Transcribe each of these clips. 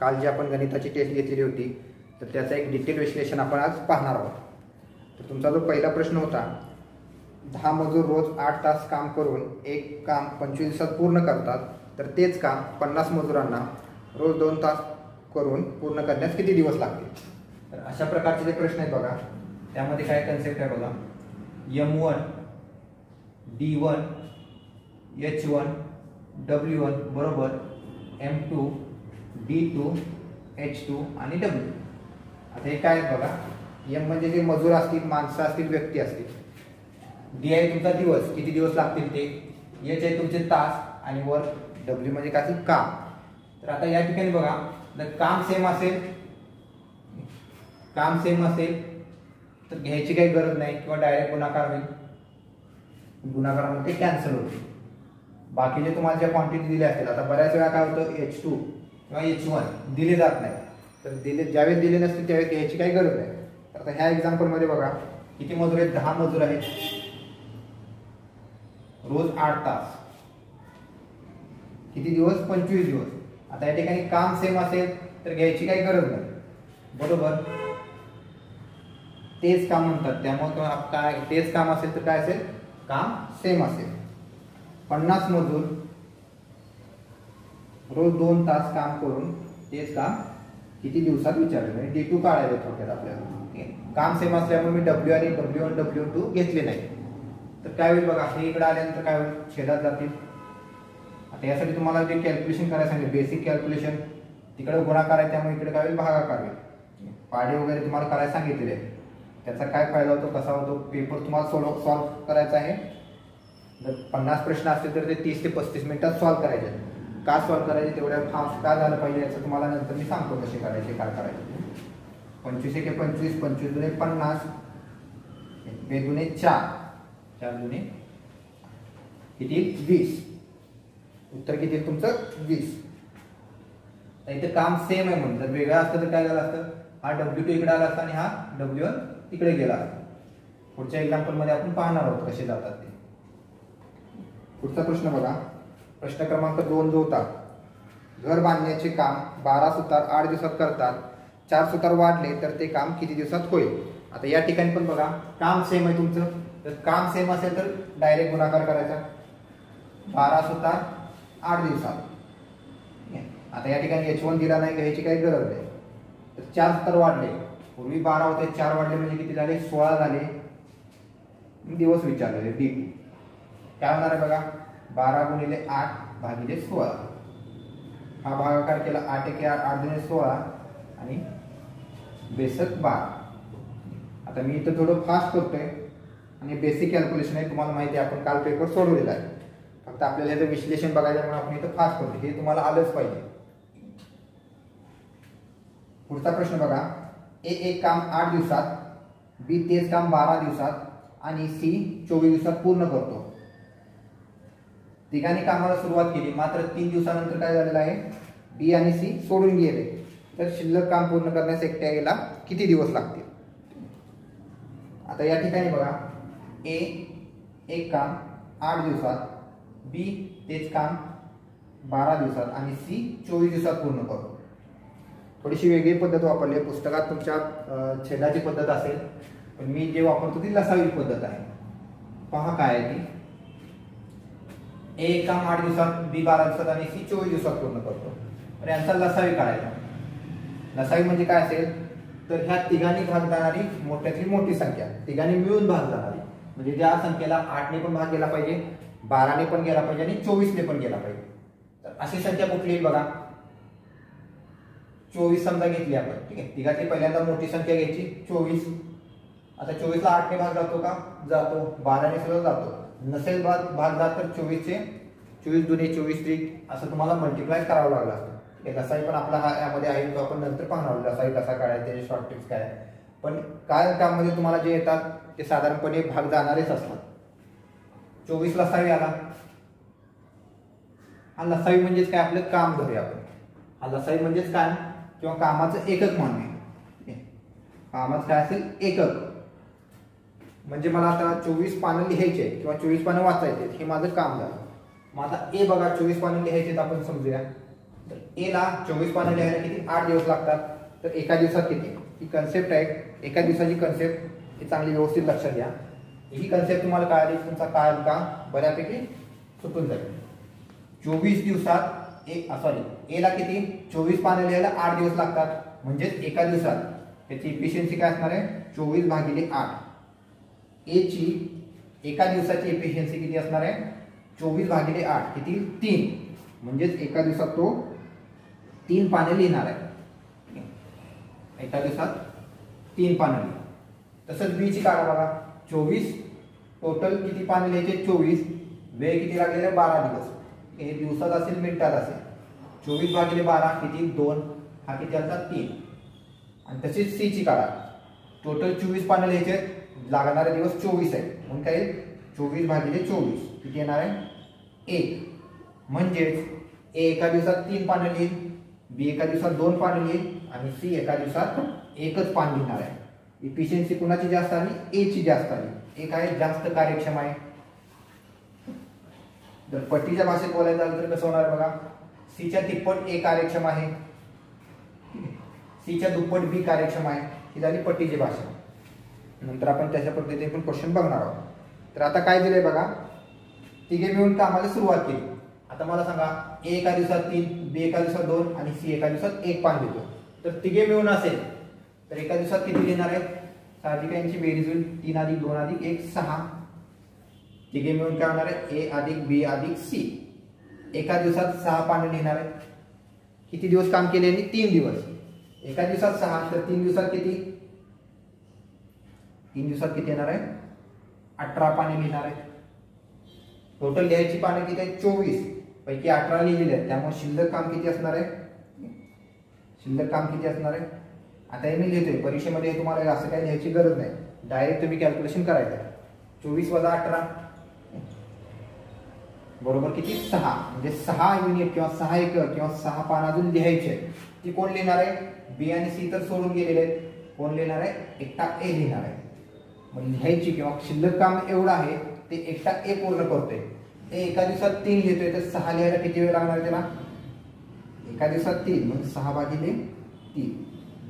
काल जी आपण गणिताची टेस्ट घेतलेली होती तर त्याचं एक डिटेल विश्लेषण आपण आज पाहणार आहोत. तर तुमचा जो पहिला प्रश्न होता, 10 मजूर रोज 8 तास काम करून एक काम 25 दिवसात पूर्ण करतात, तर तेच काम 50 मजुरांना रोज 2 तास करून पूर्ण करण्यास किती दिवस लागतील. तर अशा प्रकारचे जे प्रश्न आहेत बघा, त्यामध्ये काय कन्सेप्ट आहे बघा, M1 D1 H1 W1 बरोबर M2 D2 H2 आणि W. आता हे काय आहेत बघा, M म्हणजे जे मजूर असतील, माणसं असतील, व्यक्ती असतील. D आहे तुमचा दिवस, किती दिवस लागतील ते. H आहे तुमचे तास आणि वर W म्हणजे काय असेल, काम. तर आता या ठिकाणी बघा, जर काम सेम असेल तर घ्यायची काही गरज नाही किंवा डायरेक्ट गुणाकार होईल. गुणाकारामध्ये कॅन्सल होते. बाकीचे तुम्हाला ज्या क्वांटिटी दिल्या असतील, आता बऱ्याच वेळा काय होतं, H2 किंवा H1 दिले जात नाही, तर ज्यावेळेस दिले नसतील त्यावेळेस घ्यायची काही गरज नाही. तर आता ह्या एक्झाम्पल मध्ये बघा, किती मजूर आहेत, 10 मजूर आहेत, रोज 8 तास, किती दिवस, 25 दिवस. आता या ठिकाणी काम सेम असेल तर घ्यायची काही गरज नाही, बरोबर. तेच काम म्हणतात, त्यामुळे काय तेच काम असेल तर काय असेल, काम सेम असेल. 50 मजूर रोज 2 तास काम करून तेच काम किती दिवसात विचारले, D2 काढायला थोडक्यात आपल्याला. काम सेम असल्यामुळे मी W आणि W1 W2 घेतले नाही. तर काय होईल बघा, हे इकडे आल्यानंतर काय होईल, छेदात जातील. आता यासाठी तुम्हाला जे कॅल्क्युलेशन करायला सांगितलं, बेसिक कॅल्क्युलेशन, तिकडे गुणाकार आहे त्यामुळे इकडे काय होईल, भागाकार होईल. पाढे वगैरे तुम्हाला करायला सांगितलेले आहे. त्याचा काय फायदा होतो, कसा होतो, पेपर तुम्हाला सॉल्व्ह करायचा आहे. जर 50 प्रश्न असतील तर ते 30 ते 35 मिनिटात सॉल्व्ह करायचे. का सॉल्व्ह करायचे, तेवढ्या फास्ट का झालं पाहिजे याचं तुम्हाला नंतर मी सांगतो कसे करायचे, काय करायचे. 25 एके 25, 25 दुने 50, 2 दुने 4, 4 दुने किती, 20. उत्तर किती तुमचं, 20. इथे काम सेम आहे म्हणून, जर वेगळं असतं तर काय झालं असतं, हा W2 इकडे आला असता आणि हा W1 इकडे गेला असता. पुढच्या एक्झाम्पल मध्ये आपण पाहणार आहोत कसे जातात ते. पुढचा प्रश्न बघा, प्रश्न क्रमांक 2 जो होता, घर बांधण्याचे काम 12 सुतार 8 दिवसात करतात, 4 सुतार वाढले तर ते काम किती दिवसात होईल. आता या ठिकाणी पण बघा, काम सेम आहे तुमचं, तर काम सेम असेल तर डायरेक्ट गुणाकार करायचा. 12 सुतार 8 दिवसात. आता या ठिकाणी H1 दिला नाही, घ्यायची काही गरज नाही. तर 4 सुतार वाढले, पूर्वी 12 होते, 4 वाढले म्हणजे किती झाले, 16 झाले. दिवस विचारले D2 काय होणार आहे बघा, 12 गुणिले 8 भागिले 16. हा भागाकार केला, 8 एके 8, 8 दुने 16 आणि बेसक 12. आता मी इथं थोडं फास्ट करतोय आणि बेसिक कॅल्क्युलेशन आहे, तुम्हाला माहिती आहे आपण काल पेपर सोडवलेला आहे. फक्त आपल्याला याचं विश्लेषण बघायचं म्हणून आपण इथं फास्ट करतो, हे तुम्हाला आलंच पाहिजे. पुढचा प्रश्न बघा, A एक काम 8 दिवसात, B तेच काम 12 दिवसात आणि C 24 दिवसात पूर्ण करतो. तिघांनी कामाला सुरुवात केली, मात्र 3 दिवसानंतर काय झालेलं आहे, B आणि C सोडून गेले, तर शिल्लक काम पूर्ण करण्यास एकट्या गेला किती दिवस लागतील. आता या ठिकाणी बघा, A एक काम 8 दिवसात, B तेच काम 12 दिवसात आणि C 24 दिवसात पूर्ण करतो. थोडीशी वेगळी पद्धत वापरली आहे, पुस्तकात तुमच्या छेदाची पद्धत असेल, पण मी जे वापरतो ती लसावी पद्धत आहे. पहा काय आहे ती. A एक काम 8 दिवसात, B 12 दिवसात आणि C 24 दिवसात पूर्ण करतो. तर यांचा लसावी काढायचा. लसावी म्हणजे काय असेल, तर ह्या तिघांनी भाग जाणारी मोठ्यातली मोठी संख्या, तिघांनी मिळून भाग जाणारी, म्हणजे ज्या संख्येला 8 ने पण भाग गेला पाहिजे, 12 ने पण गेला पाहिजे आणि 24 ने पण गेला पाहिजे. तर अशी संख्या कुठली बघा, 24 समजा घेतली आपण, ठीक आहे. तिघातली पहिल्यांदा मोठी संख्या घ्यायची 24. आता 24 ला 8 ने भाग जातो का, जातो. 12 ने सुद्धा जातो. नसेल भाग जात तर 24 चे 24 दुने 24 त्रिक असं तुम्हाला मल्टिप्लाय करावं लागलं असतं. लसाई पण आपला हा यामध्ये आहे, तो आपण नंतर पाहणार आहोत लसाई कसा काढायचा, त्याचे शॉर्ट ट्रिक्स काय आहे. पण काय काममध्ये तुम्हाला जे येतात ते साधारणपणे भाग जाणारेच असतात. 24 लसावी आला, हा लसावी म्हणजेच काय, आपलं काम धरूया आपण. हा लसावी म्हणजेच काय, किंवा कामाचं एकक मानूया. कामाचं काय असेल, एकक. म्हणजे मला आता 24 पानं लिहायचे किंवा 24 पानं वाचायचे, हे माझं काम झालं. मग आता ए बघा, 24 पानं लिहायचे आपण समजूया. तर ए ला 24 पानं लिहायला किती 8 दिवस लागतात. तर एका दिवसात किती, ही कन्सेप्ट आहे एका दिवसाची कन्सेप्ट, ही चांगली व्यवस्थित लक्षात घ्या. ही कन्सेप्ट तुम्हाला कळाली, तुमचा काळ का बऱ्यापैकी सुटून जाईल. 24 दिवसात ए ला किती 24 पानं लिहायला 8 दिवस लागतात. म्हणजेच एका दिवसात त्याची इफिशियन्सी काय असणार आहे 24/8. ए ची एका दिवसाची इफिशियन्सी किती असणार आहे 24/8 किती 3. म्हणजेच एका दिवसात तो 3 पाने लिहिणार आहे. एका दिवसात 3 पानं लिहिणार. तसंच बी ची काढा बघा. 24 टोटल किती पाने लिहायचे 24, वेळ किती लागलेला 12 दिवस. हे दिवसात असेल मिनिटात असेल. 24/12 किती 2, हा किती आला 3. आणि तशीच सी ची काढा. टोटल 24 पानं लिहायचे, लागणारे दिवस 24 आहे. म्हणून काय 24/24 किती येणार आहे 1. म्हणजेच ए एका दिवसात 3 पानं लिहिल, बी एका दिवसात 2 पानं लिहिल आणि सी एका दिवसात 1च पान लिहिणार आहे. इफिशियन्सी कुणाची जास्त आली, ए ची जास्त आली. ए काय जास्त कार्यक्षम आहे. जर पट्टीच्या भाषेत बोलायचं झालं तर कसं होणार आहे बघा. सीच्या तिप्पट ए कार्यक्षम आहे, सीच्या दुप्पट बी कार्यक्षम आहे. ही झाली पट्टीची भाषा. नंतर आपण त्याच्या पद्धतीने पण क्वेश्चन बघणार आहोत. तर आता काय दिलंय बघा, तिघे मिळून कामाला सुरुवात केली. आता मला सांगा ए एका दिवसात 3, बी एका दिवसात 2 आणि सी एका दिवसात 1 पान लिहितो. तर तिघे मिळून असेल तर एका दिवसात किती लिहिणार आहेत, साहजिक यांची बेरीज होईल 3 + 2 + 1 6. तिघे मिळून काय होणार आहे ए अधिक बी अधिक सी. एका दिवसात 6 पानं लिहिणार आहेत. किती दिवस काम केले यांनी 3 दिवस. एका दिवसात 6 तर 3 दिवसात किती, 3 दिवसात किती येणार आहे 18 पाने लिहिणार आहेत. टोटल लिहायची पानं किती आहेत 24 पैकी 18 लिहिलेले आहेत. त्यामुळे शिल्लक काम किती असणार आहे, शिल्लक काम किती असणार आहे. आता हे मी लिहितोय, परीक्षेमध्ये तुम्हाला असं काही लिहायची गरज नाही, डायरेक्ट तुम्ही कॅल्क्युलेशन करायचं आहे. 24 + 18 बरोबर किती 6. म्हणजे 6 युनिट किंवा 6 एकक किंवा 6 पान अजून लिहायचे. ती कोण लिहिणार आहे, बी आणि सी तर सोडून गेलेले आहेत. कोण लिहिणार आहे, एकटा ए लिहिणार आहे. मग लिहायची किंवा शिल्लक काम एवढं आहे ते एकटा ए पूर्ण करतोय. ए एका दिवसात 3 लिहितोय तर 6 लिहायला किती वेळ लागणार त्याला, एका दिवसात 3 म्हणजे 6/3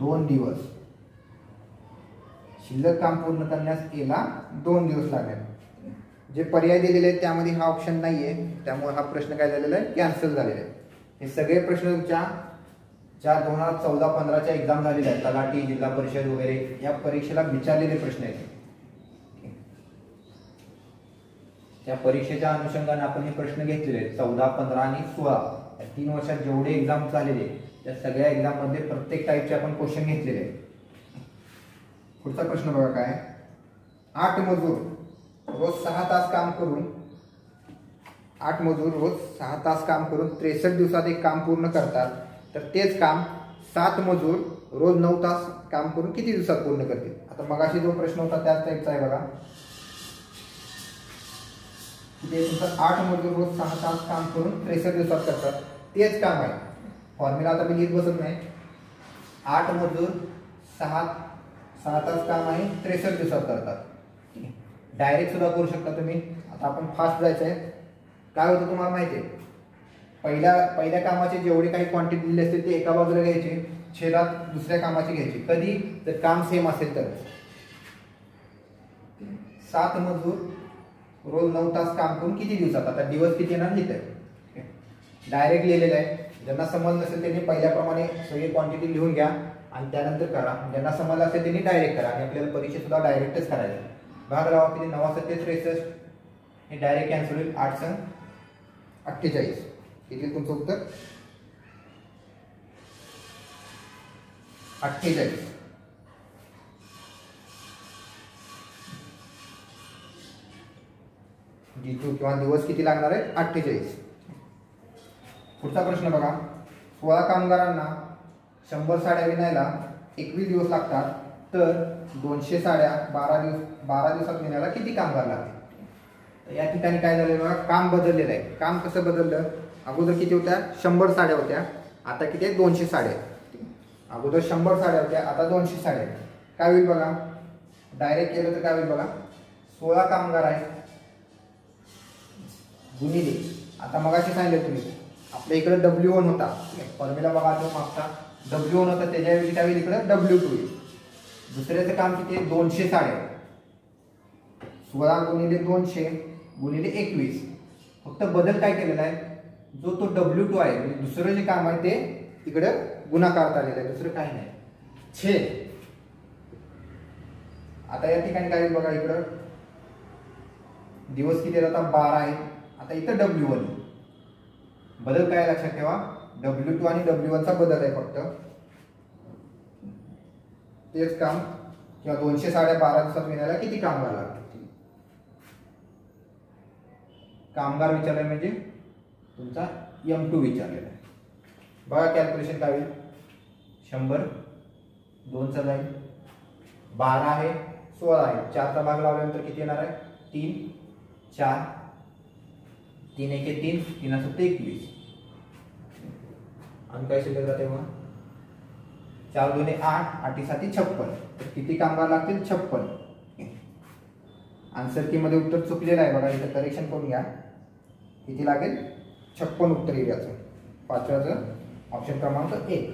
2 दिवस. शिल्लक काम पूर्ण करण्यास एला 2 दिवस लागणार. जे पर्याय दिलेले आहेत त्यामध्ये हा ऑप्शन नाहीये, त्यामुळे हा प्रश्न काय झालेला आहे कॅन्सल झालेला आहे. हे सगळे प्रश्न तुमच्या ज्या 2014-15च्या एक्झाम झालेल्या आहेत, तलाठी, जिल्हा परिषद वगैरे या परीक्षेला विचारलेले प्रश्न आहेत. त्या परीक्षेच्या अनुषंगाने आपण हे प्रश्न घेतलेले आहेत. 14, 15 आणि 16 या 3 वर्षात जेवढे एक्झाम झालेले त्या सगळ्या एक्झाम मध्ये प्रत्येक टाईपचे आपण क्वेश्चन घेतलेले आहेत. पुढचा प्रश्न बघा काय, 8 मजूर रोज 6 तास काम करून 8 मजूर रोज 6 तास काम करून 63 दिवसात एक काम पूर्ण करतात. तर तेच काम 7 मजूर रोज 9 तास काम करून किती दिवसात पूर्ण करतील. आता मगाशी जो प्रश्न होता त्याच टाईपचा आहे बघा. तुमचं 8 मजूर रोज 6 तास काम करून 63 दिवसात करतात, तेच काम आहे. फॉर्म्युला आता मी लिहित बसत नाही. 8 मजूर 6 तास काम आहे 63 दिवसात करतात. डायरेक्ट सुद्धा करू शकता तुम्ही. आता आपण फास्ट जायचं आहे. काय होतं तुम्हाला माहिती आहे, पहिल्या कामाचे जेवढे काही क्वांटिटी दिले असतील ते एका बाजूला घ्यायचे, छेदात दुसऱ्या कामाचे घ्यायचे. कधी तर काम सेम असेल तर. 7 मजूर रोज 9 तास काम करून किती दिवसात, आता दिवस किती येणार लिहित आहे, डायरेक्ट लिहिलेलं आहे. ज्यांना समज नसेल त्यांनी पहिल्याप्रमाणे सगळी क्वांटिटी लिहून घ्या आणि त्यानंतर करा. ज्यांना समजलं असेल त्यांनी डायरेक्ट करा आणि आपल्याला परीक्षेत सुद्धा डायरेक्टच करायचं. भाग लावा किती 9 × 7 = 63, हे डायरेक्ट कॅन्सल होईल. 8 × 48 किती तुमचं उत्तर 48. D2 किंवा दिवस किती लागणार आहे 48. पुढचा प्रश्न बघा, 16 कामगारांना 100 साड्या विणायला 21 दिवस लागतात, तर 200 साड्या 12 दिवसात विणायला किती कामगार लागतील. तर या ठिकाणी काय झालं बघा, काम बदललेलं आहे. काम कसं बदललं, अगोदर किती होत्या 100 साड्या होत्या, आता किती आहे 200 साड्या. अगोदर 100 साड्या होत्या, आता 200 साड्या. काय होईल बघा, डायरेक्ट केलं तर काय होईल बघा, 16 कामगार आहे गुणिले, आता मगाशी सांगितलं तुम्ही आपल्या इकडे W1 होता, फॉर्म्युला बघा तो मागचा W1 होता, त्याच्याऐवजी काय होईल इकडे W2 येईल. दुसऱ्याचं काम किती आहे 200 साड्या, 16 गुणिले 200 गुणिले 21. फक्त बदल काय केलेला आहे, जो तो W2 आहे म्हणजे दुसरं जे काम आहे ते इकडे गुणाकार आलेलं आहे, दुसरं काही नाही. छेद आता या ठिकाणी काय बघा, इकडं दिवस किती आता 12 आहे. आता इथं W1 बदल काय लक्षात ठेवा, W2 आणि W1 चा बदल आहे फक्त. तेच काम किंवा 200 साड्या 12 दिवसात विणायला किती कामगार लागतील. कामगार विचारले म्हणजे तुमचा M2 विचारलेला आहे. बघा कॅल्क्युलेशन काय होईल, 100 2 चा जाईल, 12 आहे 16 आहे, 4 चा भाग लावल्यानंतर किती येणार आहे 3 4 3 1 3 3 असं 21. आणि काय शिल्लक राहते मग 4 2 8 8 7 56. तर किती कामगार लागतील 56. आन्सर की मध्ये उत्तर चुकलेलं आहे बघा, इथं करेक्शन करून घ्या. किती लागेल 56 उत्तर येईल याचं. पाचव्याचं ऑप्शन क्रमांक 1.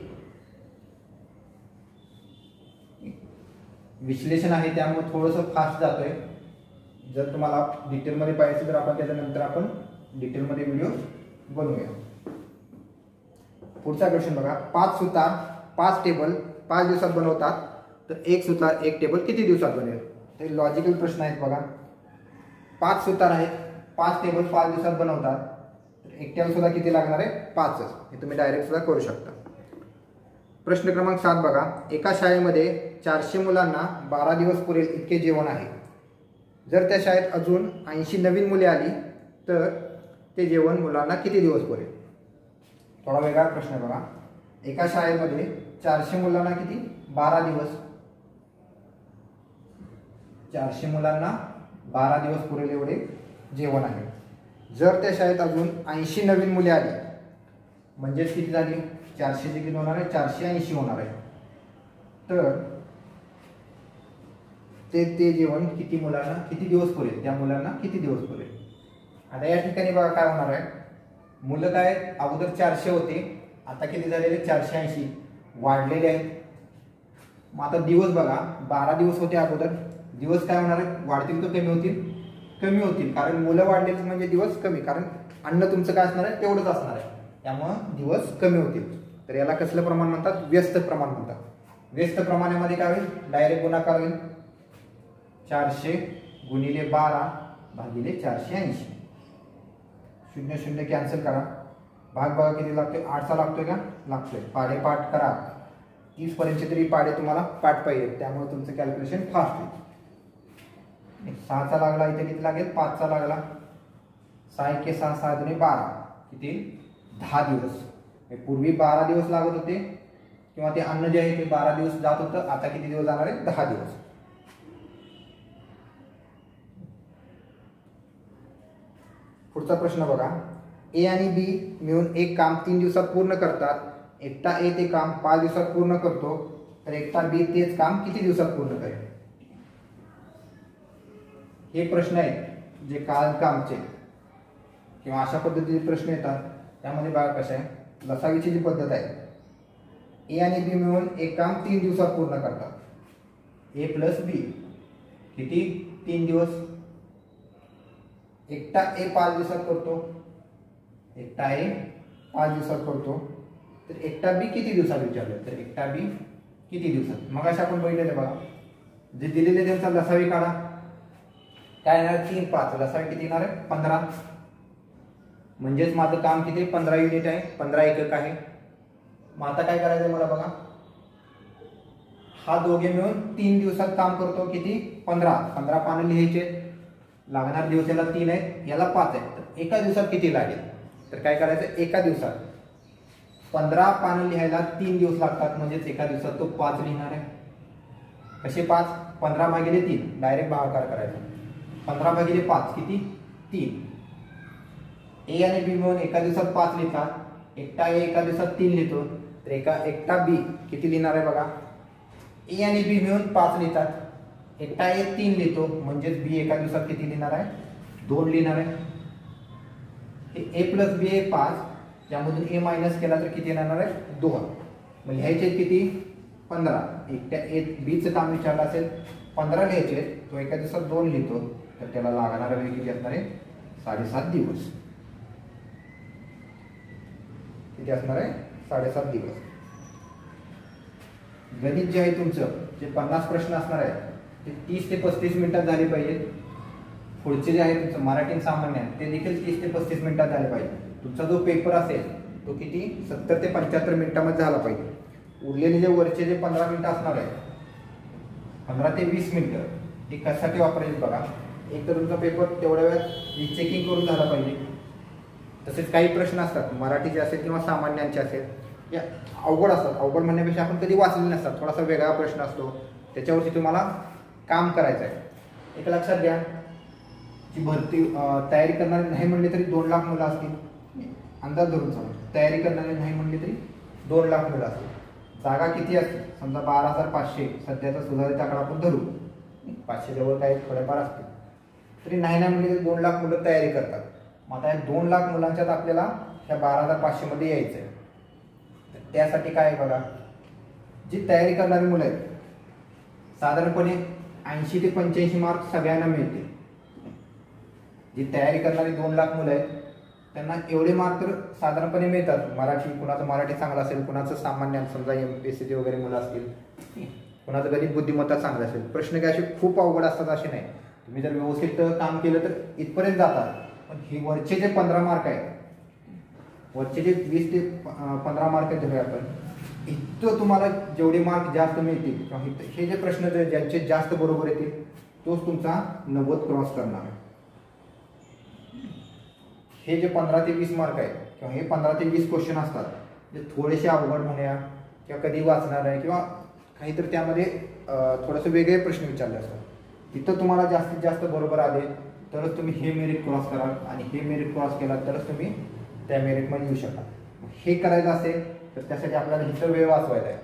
विश्लेषण आहे त्यामुळे थोडंसं फास्ट जातोय. जर तुम्हाला डिटेलमध्ये पाहिजे तर आपण त्याच्यानंतर आपण डिटेलमध्ये व्हिडिओ बनवूया. पुढचा क्वेश्चन बघा, 5 सुतार 5 टेबल 5 दिवसात बनवतात, तर 1 सुतार 1 टेबल किती दिवसात बनेल. हे लॉजिकल प्रश्न आहेत बघा. 5 सुतार आहेत, 5 टेबल 5 दिवसात बनवतात, तर एकट्याला सुद्धा किती लागणार आहे 5च. हे तुम्ही डायरेक्ट सुद्धा करू शकता. प्रश्न क्रमांक 7 बघा, एका शाळेमध्ये 400 मुलांना 12 दिवस पुरेल इतके जेवण आहे. जर त्या शाळेत अजून 80 नवीन मुले आली तर ते जेवण मुलांना किती दिवस पुरेल. थोडा वेगळा प्रश्न बघा. एका शाळेमध्ये 400 मुलांना किती 12 दिवस, 400 मुलांना 12 दिवस पुरेल एवढे जेवण आहे. जर त्या शाळेत अजून 80 नवीन मुले आली म्हणजेच किती झाली 400 चे किती होणार आहे 480 होणार आहे. तर ते जेवण किती मुलांना किती दिवस पुरेल, त्या मुलांना किती दिवस पुरेल. आता या ठिकाणी बघा काय होणार आहे, मुलं काय अगोदर 400 होते, आता किती झालेले 480 वाढलेले आहेत. मग आता दिवस बघा 12 दिवस होते अगोदर, दिवस काय होणार आहे वाढतील का कमी होतील, कमी होतील. कारण मुलं वाढलेली म्हणजे दिवस कमी, कारण अन्न तुमचं काय असणार आहे तेवढंच असणार आहे, त्यामुळं दिवस कमी होतील. तर याला कसलं प्रमाण म्हणतात, व्यस्त प्रमाण म्हणतात. व्यस्त प्रमाणामध्ये काय होईल डायरेक्ट गुणाकार होईल, 400 गुणिले 12 भागिले 480. 0 0 कॅन्सल करा. भाग बघा किती लागतोय 8 चा लागतोय का, लागतोय. पाढे पाठ करा, 30 पर्यंत तरी पाढे तुम्हाला पाठ पाहिजे, त्यामुळे तुमचं कॅल्क्युलेशन फास्ट होईल. 6 चा लागला, इथे किती लागेल 5 चा लागला, 6 1 6 6 2 12 किती 10 दिवस. पूर्वी 12 दिवस लागत होते किंवा ते अन्न जे आहे ते 12 दिवस जात होतं, आता किती दिवस जाणार आहे 10 दिवस. पुढचा प्रश्न बघा, ए आणि बी मिळून एक काम 3 दिवसात पूर्ण करतात. एकटा ए ते काम 5 दिवसात पूर्ण करतो, तर एकटा बी तेच काम किती दिवसात पूर्ण करेल. हे प्रश्न आहेत जे कामचे किंवा अशा पद्धतीचे प्रश्न येतात. त्यामध्ये बघा कसं आहे, लसावीची जी पद्धत आहे, ए आणि बी मिळून एक काम 3 दिवसात पूर्ण करतात. ए प्लस बी किती 3 दिवस. एकटा ए 5 दिवसात करतो, एकटा ए 5 दिवसात करतो, तर एकटा बी किती दिवसात विचारलं, तर एकटा बी किती दिवसात. मग अशा आपण बघितलेलं बघा, जे दिलेले त्यांचा लसावी काढा. काय येणार 3 5 लसावी किती येणार आहे 15. म्हणजेच माझं काम किती 15 युनिट आहे, 15 एकक आहे. मग आता काय करायचं मला बघा, हा दोघे मिळून 3 दिवसात काम करतो, किती 15 पानं लिहायचे. लागणार दिवस याला 3 आहे, याला 5 आहे, तर एका दिवसात किती लागेल. तर काय करायचं, एका दिवसात 15 पानं लिहायला 3 दिवस लागतात, म्हणजेच एका दिवसात तो 5 लिहिणार आहे. कसे 5 15 भागिले 3 डायरेक्ट भागाकार करायचा. 15 भागिले 5 किती 3. ए आणि बी मिळून एका दिवसात 5 लिहितात, एकटा ए एका दिवसात 3 लिहितो, तर एकटा बी किती लिहिणार आहे बघा. ए आणि बी मिळून 5 लिहितात, एकटा ए 3 लिहितो, म्हणजेच बी एका दिवसात किती लिहिणार आहे 2 लिहिणार आहे. ए प्लस बी ए 5 त्यामधून ए मायनस केला तर किती येणार आहे 2. मग लिहायचे किती 15. एकट्या ए बीचं काम विचारलं असेल 15 लिहायचे, तो एका दिवसात 2 लिहितो तर त्याला लागणारा वेळ किती असणार आहे 7.5 दिवस. किती असणार आहे 7.5 दिवस. गणित जे आहे तुमचं जे 50 प्रश्न असणार आहे ते 30 ते 35 मिनिटात झाले पाहिजेत. पुढचे जे आहे तुमचं मराठी सामान्य ते देखील 30 ते 35 मिनिटात झाले पाहिजे. तुमचा जो पेपर असेल तो किती 70 ते 75 मिनिटांमध्ये झाला पाहिजे. उरलेले जे वरचे जे 15 मिनिटं असणार आहे 15 ते 20 मिनिटं हे कशासाठी वापरायचे बघा. एक तर तुमचा पेपर तेवढ्या वेळात रिचेकिंग करून झाला पाहिजे. तसेच काही प्रश्न असतात मराठीचे असेल किंवा सामान्यांचे असेल या अवघड असतात. अवघड म्हणण्यापेक्षा आपण कधी वाचलेले नसतात, थोडासा वेगळा प्रश्न असतो, त्याच्यावरती तुम्हाला काम करायचं आहे. एक लक्षात घ्या की भरती तयारी करणारे नाही म्हणले तरी 2 लाख मुलं असतील. अंदाज धरून चालू तयारी करणारे नाही म्हणले तरी 2 लाख मुलं असतील. जागा किती असतील समजा 12,500 सध्याचा सुधारित आकडा आपण धरू. 500 जवळ काही थोडेफार असतील तरी नाही म्हणले तरी 2 लाख मुलं तयारी करतात. मग आता या 2 लाख मुलांच्यात आपल्याला ह्या 12,500 मध्ये यायचं आहे. तर त्यासाठी काय आहे बघा, जी तयारी करणारी मुलं आहेत साधारणपणे 80 ते 85 मार्क सगळ्यांना मिळते. जी तयारी करणारी 2 लाख मुलं आहेत त्यांना एवढे मार्क तर साधारणपणे मिळतात. मराठी कुणाचं मराठी चांगलं असेल, कुणाचं सामान्य समजा MPSC वगैरे मुलं असतील, कुणाचं गणित बुद्धिमत्ता चांगलं असेल. प्रश्न काय असे खूप अवघड असतात असे नाही. तुम्ही जर व्यवस्थित काम केलं तर इथपर्यंत जातात. पण हे वरचे जे 15 मार्क आहेत, वरचे जे 20 ते 15 मार्क धरूया आपण, इथं तुम्हाला जेवढे मार्क जास्त मिळतील किंवा हे जे प्रश्न ज्यांचे जास्त बरोबर येतील तोच तुमचा 90 क्रॉस करणार आहे. हे जे 15 ते 20 मार्क आहेत किंवा हे 15 ते 20 क्वेश्चन असतात जे थोडेसे अवघड म्हणूया किंवा कधी वाचणार आहे किंवा काहीतरी त्यामध्ये थोडेसे वेगळे प्रश्न विचारले असतात. तिथं तुम्हाला जास्तीत जास्त बरोबर आले तरच तुम्ही हे मेरिट क्रॉस कराल आणि हे मेरिट क्रॉस केला तरच तुम्ही त्या मेरिटमध्ये येऊ शकाल. हे करायचं असेल तर त्यासाठी आपल्याला इथं वेळ वाचवायचा आहे.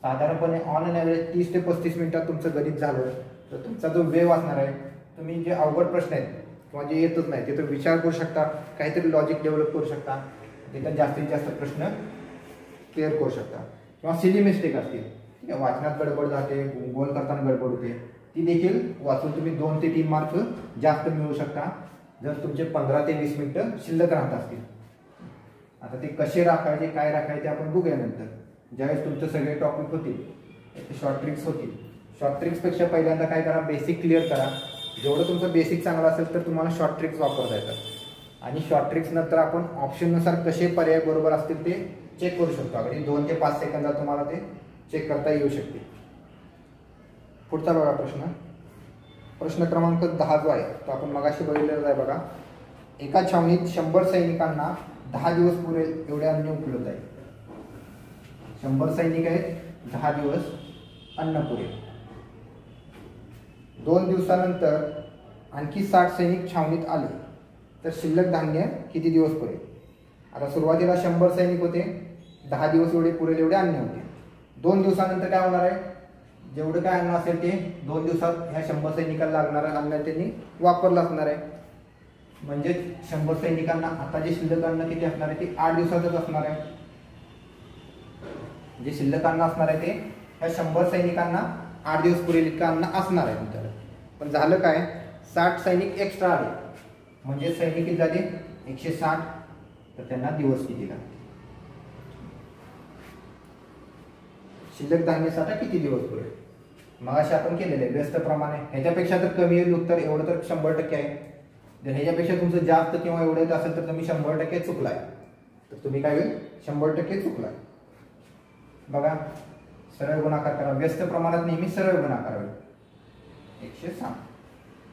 साधारणपणे ऑन अन ॲव्हरेज 30 ते 35 मिनिटात तुमचं गणित झालं तर तुमचा जो वेळ वाचणार आहे तुम्ही जे अवघड प्रश्न आहेत किंवा जे येतच नाही तिथं विचार करू शकता, काहीतरी लॉजिक डेव्हलप करू शकता, तिथं जास्तीत जास्त प्रश्न क्लिअर करू शकता. किंवा सिली मिस्टेक असतील, ठीक आहे, वाचनात गडबड जाते, गोल करताना गडबड होते, ती देखील वाचून तुम्ही 2 ते 3 मार्क जास्त मिळवू शकता जर तुमचे 15 ते 20 मिनिटं शिल्लक राहत असतील. आता ते कसे राखायचे काय राखायचे आपण बघूया नंतर. ज्यावेळेस तुमचे सगळे टॉपिक होतील शॉर्ट ट्रिक्स होतील. शॉर्ट ट्रिक्सपेक्षा पहिल्यांदा काय करा, बेसिक क्लिअर करा. जेवढं तुमचं बेसिक चांगलं असेल तर तुम्हाला शॉर्ट ट्रिक्स वापरता येतात. आणि शॉर्ट ट्रिक्स नंतर आपण ऑप्शननुसार कसे पर्याय बरोबर असतील ते चेक करू शकतो. अगदी 2 ते 5 सेकंदात तुम्हाला ते चेक करता येऊ शकते. पुढचा बघा प्रश्न क्रमांक 10 जो आहे तो आपण मगाशी बघितलेला आहे बघा. एका छावणीत 100 सैनिकांना 10 दिवस पुरेल एवढे अन्न उपलब्ध आहे. 100 सैनिक आहेत, 10 दिवस अन्न पुरेल. 2 दिवसानंतर आणखी 60 सैनिक छावणीत आले तर शिल्लक धान्य किती दिवस पुरेल. आता सुरुवातीला 100 सैनिक होते, 10 दिवस एवढे पुरेल एवढे अन्न होते. 2 दिवसानंतर काय होणार आहे, जेवढं काय अन्न असेल ते 2 दिवसात ह्या 100 सैनिकांना लागणारं अन्न त्यांनी वापरलं असणार आहे. म्हणजे 100 सैनिकांना आता जे शिल्लक अन्न किती असणार आहे ते 8 दिवसातच असणार आहे. जे शिल्लक अन्न असणार आहे ते ह्या 100 सैनिकांना 8 दिवस पुरेल इतकं अन्न असणार आहे तुमच्याकडे. पण झालं काय, 60 सैनिक एक्स्ट्रा आले म्हणजे सैनिक किती झाले 160. तर त्यांना दिवस किती लागले, शिल्लक धान्यासाठी किती दिवस पुरेल. मग असे आपण केलेले व्यस्त प्रमाणे. ह्याच्यापेक्षा तर कमी येईल उत्तर, एवढं तर 100% आहे. जर ह्याच्यापेक्षा तुमचं जास्त किंवा एवढं येत असेल तर तुम्ही 100% चुकलाय. तर तुम्ही काय होईल 100% चुकलाय. बघा सरळ गुणाकार करा. व्यस्त प्रमाणात नेहमी सरळ गुणाकार होईल. 160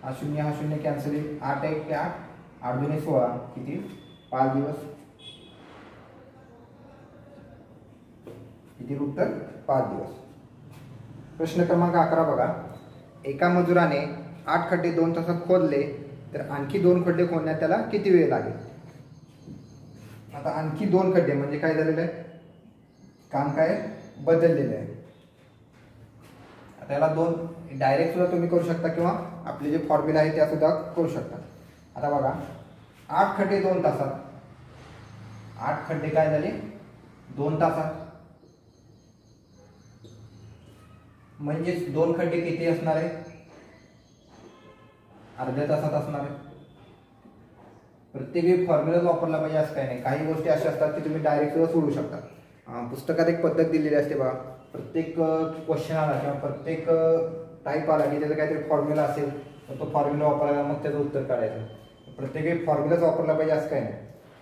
हा शून्य कॅन्सल होईल. 8 1 8 8 2 16 किती 5 दिवस किती उत्तर 5 दिवस. प्रश्न क्रमांक 11 बघा. एका मजुराने 8 खड्डे 2 तासात खोदले तर आणखी 2 खड्डे खोदण्यात त्याला किती वेळ लागेल. आता आणखी 2 खड्डे म्हणजे काय झालेलं आहे, काम काय बदललेलं आहे. आता याला 2 डायरेक्ट सुद्धा तुम्ही करू शकता किंवा आपले जे फॉर्म्युला आहे त्या सुद्धा करू शकता. आता बघा 8 खड्डे 2 तासात 8 खड्डे काय झाले 2 तासात. म्हणजेच 2 खड्डे किती असणार आहे, अर्ध्या तासात असणार आहे. प्रत्येक वेळी फॉर्म्युलाच वापरला पाहिजे असं काही नाही. काही गोष्टी अशा असतात की तुम्ही डायरेक्ट सुद्धा सोडू शकता. पुस्तकात एक पद्धत दिलेली असते बघा, प्रत्येक क्वेश्चन आला किंवा प्रत्येक टाईप आला की त्याचा काहीतरी फॉर्म्युला असेल तर तो फॉर्म्युला वापरायला मग त्याचं उत्तर काढायचं. प्रत्येक वेळी फॉर्म्युलाच वापरला पाहिजे असं काही नाही.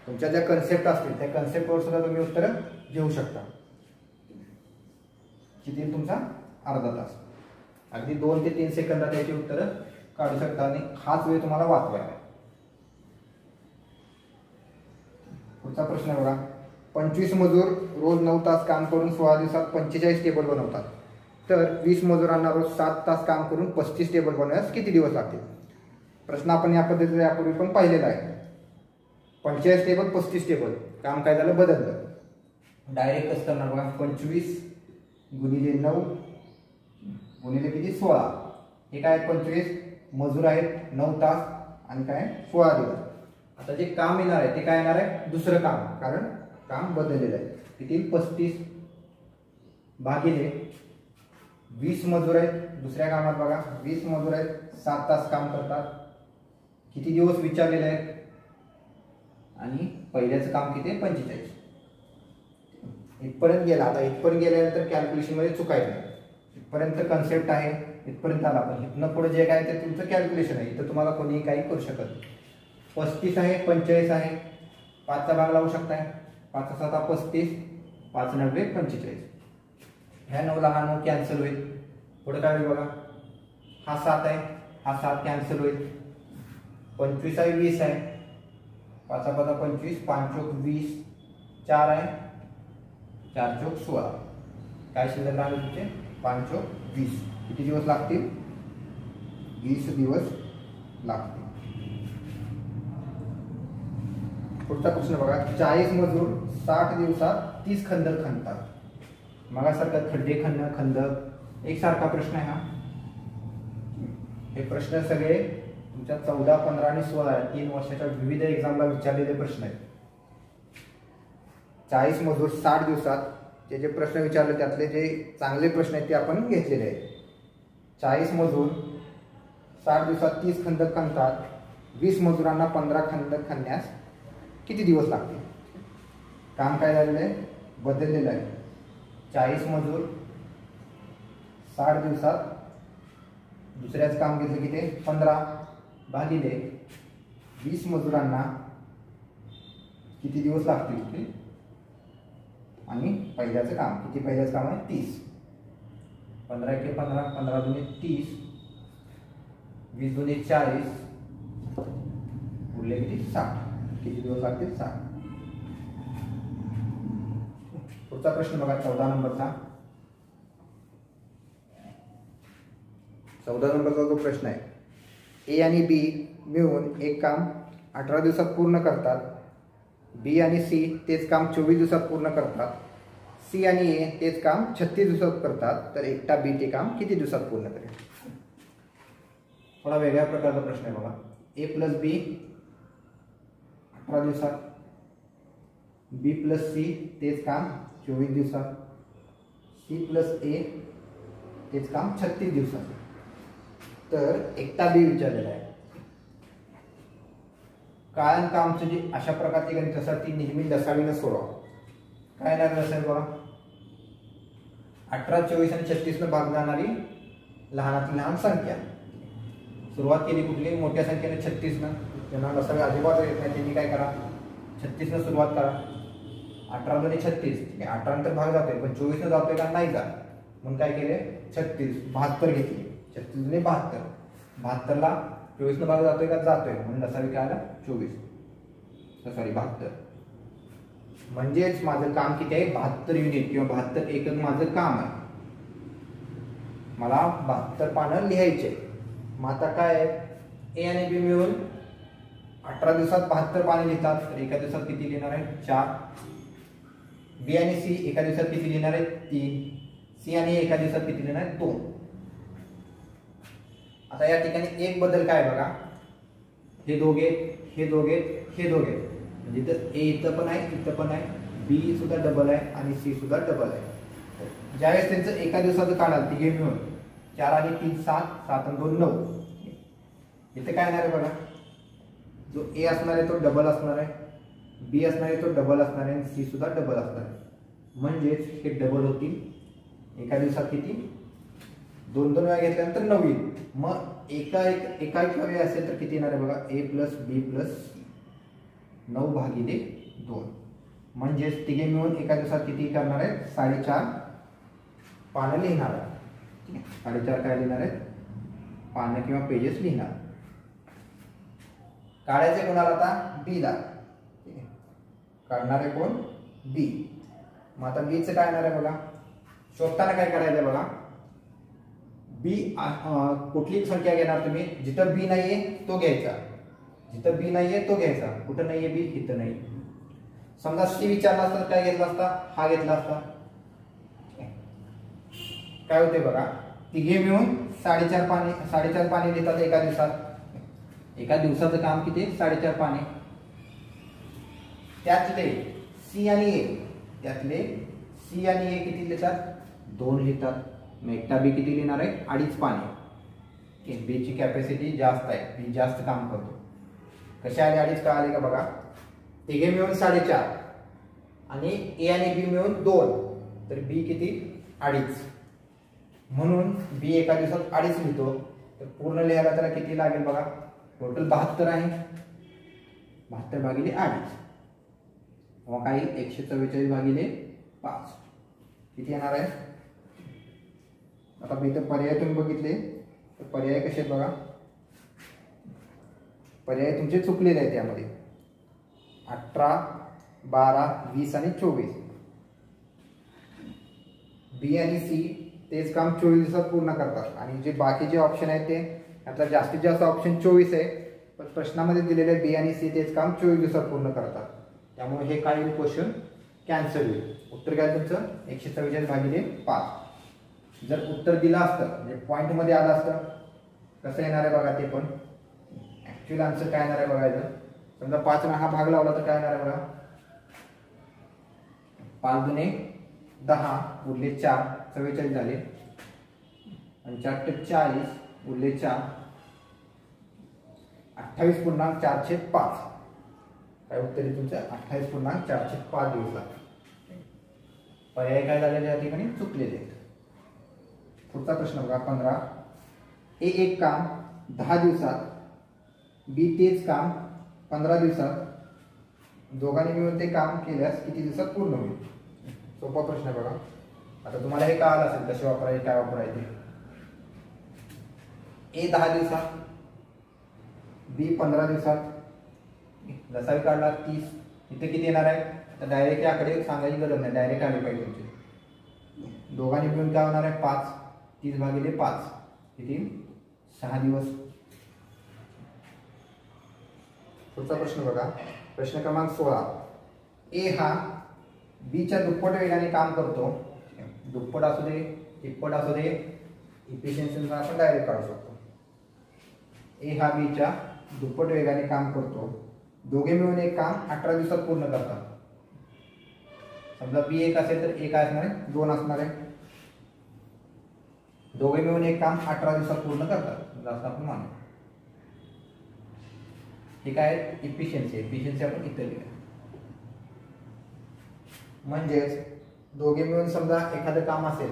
तुमच्या ज्या कन्सेप्ट असतील त्या कन्सेप्टवर सुद्धा तुम्ही उत्तर घेऊ शकता. किती तुमचा अर्धा तास, अगदी 2 ते 3 सेकंदात याची उत्तरं काढू शकता आणि हाच वेळ तुम्हाला वाचवायला. पुढचा प्रश्न बघा, 25 मजूर रोज 9 तास काम करून 16 दिवसात 45 टेबल बनवतात, तर 20 मजुरांना रोज 7 तास काम करून 35 टेबल बनवण्यास किती दिवस लागतील. प्रश्न आपण या पद्धतीने यापूर्वी पण पाहिलेला आहे. 45 टेबल 35 टेबल, काम काय झालं बदललं. डायरेक्ट कसं करणार बघा, 25 गुणिले 9 गुणिले किती 16, हे काय 25 मजूर आहेत 9 तास आणि काय 16 दिवस. आता जे काम येणार आहे ते काय येणार आहे, दुसरं काम, कारण काम बदललेलं आहे. किती 35 भागिले 20 मजूर आहेत दुसऱ्या कामात बघा, 20 मजूर आहेत 7 तास काम करतात, किती दिवस विचारलेले आहेत आणि पहिल्याचं काम किती आहे 45. इथपर्यंत गेला. आता इथपर्यंत गेल्यानंतर कॅल्क्युलेशनमध्ये चुकायचं नाही. इथपर्यंत कन्सेप्ट आहे, इथपर्यंत आला. पण इथनं पुढे जे काय ते तुमचं कॅल्क्युलेशन आहे. इथं तुम्हाला कोणीही काही करू शकत नाही. 35 आहे 45 आहे, 5चा भाग लावू शकताय. 5 7 35, 5 9 45. ह्या 9ला हा 9 कॅन्सल होईल. पुढे काय होईल बघा, हा 7 आहे, हा 7 कॅन्सल होईल. 25 आहे 20 आहे, 5 5 25, 5 चौक 20, 4 आहे 4 चौक 16, काय शिल्लक राहिले तुमचे 5 चौक 20. किती दिवस लागतील, 20 दिवस लागतील. पुढचा प्रश्न बघा, 40 मजूर 60 दिवसात 30 खंदक खणतात. मगासारखा खड्डे खणणं खंदक एकसारखा प्रश्न आहे हा. हे प्रश्न सगळे तुमच्या 14, 15 आणि 16 या 3 वर्षाच्या विविध एक्झामला विचारलेले प्रश्न आहेत. 40 मजूर 60 दिवसात जे प्रश्न विचारले त्यातले जे चांगले प्रश्न आहेत ते आपण घेतलेले आहेत. 40 मजूर 60 दिवसात 30 खंदक खणतात, 20 मजुरांना 15 खंदक खणण्यास किती दिवस लागतील. काम काय झालेलं आहे, बदललेलं आहे. 40 मजूर 60 दिवसात दुसऱ्याच काम घेतलं की ते 15 भागिले 20 मजुरांना किती दिवस लागतील आणि पहिल्याचं काम किती, पहिल्याचं काम आहे 30. 15 × 15, 15 × 30, 20 × 40, उरले किती 60. किती दिवस लागतील 60. पुढचा प्रश्न बघा 14 नंबरचा. 14 नंबरचा जो प्रश्न आहे, ए आणि बी मिळून एक काम 18 दिवसात पूर्ण करतात. बी आणि सी तेच काम 24 दिवसात पूर्ण करतात. सी आणि ए तेच काम 36 दिवसात करतात, तर एकटा बी ते काम किती दिवसात पूर्ण करेल. थोडा वेगळ्या प्रकारचा प्रश्न आहे बघा. ए प्लस बी 18 दिवसात, बी प्लस सी तेच काम 24 दिवसात, सी प्लस ए तेच काम 36 दिवसात. तर एकटा बी विचारलेला आहे. कारण कामचं जे अशा प्रकारची गणित असतात ती नेहमी लसावीनं सोडवा. काय येणार असेल बघा, 18, 24 आणि 36 न भाग जाणारी लहानातली लहान संख्या. सुरुवात केली कुठली, मोठ्या संख्येने 36 न. ज्यांना लसावी अजिबात येत नाही त्यांनी काय करा, 36 न सुरुवात करा. 18 × 36, 18 नंतर भाग जातोय पण 24 न जातोय का, नाही जात. म्हणून काय केले 36, 72 घेतली. 36 ने 72, 72 ला 24 न भाग जातोय का, जातोय. म्हणून लसावी काय आला 24, सॉरी 72. म्हणजेच माझं काम किती आहे 72 युनिट किंवा 72 एकक माझं काम आहे. मला 72 पानं लिहायचे. मग आता काय आहे, ए आणि बी मिळून 18 दिवसात 72 पाने लिहितात, तर एका दिवसात किती लिहिणार आहे 4. बी आणि सी एका दिवसात किती लिहिणार आहे 3. सी आणि एका दिवसात किती लिहिणार आहे 2. आता या ठिकाणी एक बदल काय बघा, हे दोघे हे दोघे हे दोघे, म्हणजे इथं ए इथं पण आहे, इथं पण आहे, बी सुद्धा डबल आहे आणि सी सुद्धा डबल आहे. ज्यावेळेस त्यांचं एका दिवसाचं काढाल तिघे मिळून 4 आणि 3 7, 7 आणि 2 9. इथे काय येणार आहे बघा, जो ए असणार आहे तो डबल असणार आहे, बी असणार आहे तो डबल असणार आहे आणि सी सुद्धा डबल असणार आहे. म्हणजेच हे डबल होतील एका दिवसात किती, 2-2 वेळा घेतल्यानंतर 9 येईल. मग एका वेळी असेल तर किती येणार आहे बघा, ए प्लस बी प्लस सी 9/2. म्हणजेच तिघे मिळून एका दिवसात किती करणार आहे, 4.5 पानं लिहिणार आहे. ठीक आहे, 4.5 काय लिहिणार आहे, पानं किंवा पेजेस लिहिणार. काढायचे कोणाला आता, बी ला. ठीक आहे, काढणारे कोण, बी. मग आता बीचं काय येणार आहे बघा, शोधताना काय करायचं बघा, बी कुठली संख्या घेणार तुम्ही, जिथं बी नाहीये तो घ्यायचा, जिथं बी नाहीये तो घ्यायचा. कुठं नाहीये बी, इथं नाही. समजा सी विचारला असता काय घेतला असता, हा घेतला असता. काय होते बघा, तिघे मिळून 4.5 पाने देतात एका दिवसात. एका दिवसाचं काम किती, 4.5 पाने. त्यातले सी आणि ए किती लिहितात, 2 लिहितात. मग एकटा बी किती लिहिणार आहे, 2.5 पाने. बी ची कॅपॅसिटी जास्त आहे, बी जास्त काम करतो. कसे आले 2.5 का आले का बघा, तिघे मिळून 4.5 आणि ए आणि बी मिळून 2, तर बी किती 2.5. म्हणून बी एका दिवसात 2.5 लिहितो. तर पूर्ण लिहायला त्याला किती लागेल बघा, टोटल 72 आहे, 72 भागिले 2.5. मग काही 144 भागिले 5 किती येणार आहे. आता मी इथं पर्याय तुम्ही बघितले तर पर्याय कसे आहेत बघा, पर्याय तुमचे चुकलेले आहेत. त्यामध्ये 18, 12, 20 आणि 24. बी आणि सी तेच काम 24 दिवसात पूर्ण करतात आणि जे बाकीचे ऑप्शन आहेत ते यातला जास्तीत जास्त ऑप्शन 24 आहे, पण प्रश्नामध्ये दिलेले बी आणि सी तेच काम 24 दिवसात पूर्ण करतात. त्यामुळे हे काय होईल, क्वेश्चन कॅन्सल होईल. उत्तर काय तुमचं 144 भागिले 5. जर उत्तर दिलं असतं म्हणजे पॉइंट मध्ये आलं असतं कसं येणार आहे बघा, ते पण ऍक्च्युअल आन्सर काय येणार आहे बघायचं. समजा 5 ने हा भाग लावला तर काय येणार आहे बघा, 5 दुने 10 उरले 4, 44 झाले आणि 4 × 40 उरले 4, 28.405. काय उत्तर आहे तुमचं, 28.405 दिवस. पर्याय काय झालेले या ठिकाणी चुकलेले आहेत. पुढचा प्रश्न बघा 15. ए एक काम 10 दिवसात, बी तेच काम 15 दिवसात, दोघांनी मिळून ते काम केल्यास किती दिवसात पूर्ण होईल. सोपा प्रश्न आहे बघा. आता तुम्हाला हे कळालं असेल कसे वापरायचे, काय वापरायचे. ए 10 दिवसात, बी 15 दिवसात. जसाही काढला 30. इथे किती येणार आहे, तर डायरेक्ट याकडे सांगायची गरज नाही, डायरेक्ट आले पाहिजे तुमचे. दोघांनी मिळून काय होणार आहे 5, 30 भागिले 5 किती 6 दिवस. पुढचा प्रश्न बघा, प्रश्न क्रमांक 16. ए हा बी च्या दुप्पट वेगाने काम करतो. दुप्पट असू दे, तिप्पट असू दे, इफिशियन्सी आपण डायरेक्ट काढू शकतो. ए हा बी च्या दुप्पट वेगाने काम करतो. दोघे मिळून एक काम 18 दिवसात पूर्ण करतात. समजा बी 1 असेल तर ए काय असणार आहे, 2 असणार आहे. दोघे मिळून एक काम 18 दिवसात पूर्ण करतात असं आपण मानू. हे काय आहे, इफिशियन्सी आपण इथे लिहूया. म्हणजेच दोघे मिळून समजा एखादं काम असेल